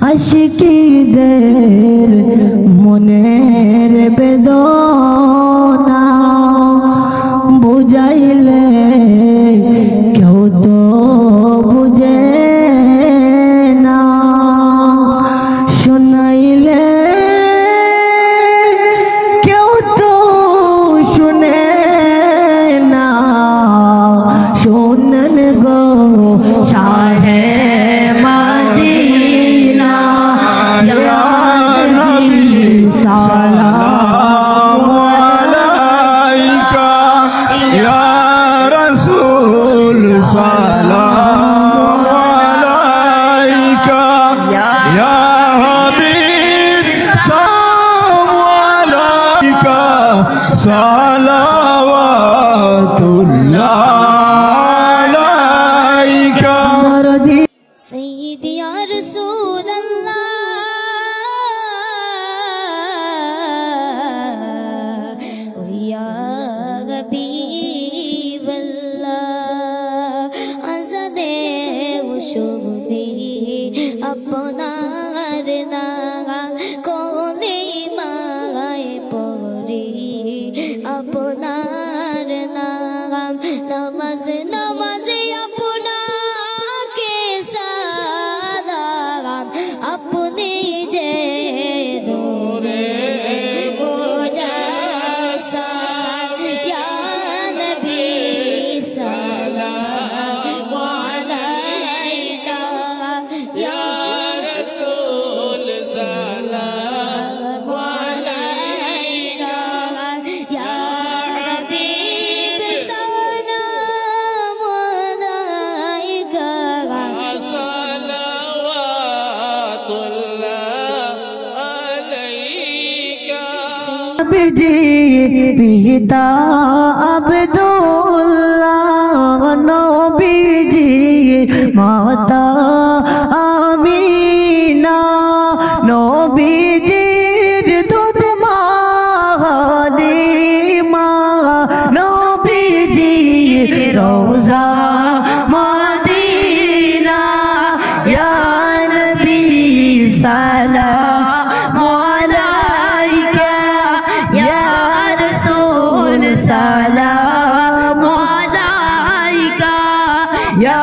আশিকীদের মনের বেদনা বুঝাইলে কেউ তো বুঝে না, শোনাইলে কেউ তো শুনে না। শোনেন গো শাহে মদিনা या नबी सलाम अलैका या रसूल सलाम अलैका या हबीब सलाम अलैका सलावतुल्लाह अलैका सय्यदी या रसूल अल्लाह या हबीब अल्लाह आज़ादे उशुदी अपनार नागा कोने माए परी अपनार नागा नमाज नमाज अपना के सादा अपने जे नूरे मुजस्सा या नबी सलाम अलैका या रसूल सलाम अलैका या हबीब सलाम अलैका जी पिता अब्दुल्लाह नबी जी माता आमीना नबी जीर दूध हालिमा नबी जी रोजा मदीना या नबी सलाम अलैका या रसूल सलाम अलैका या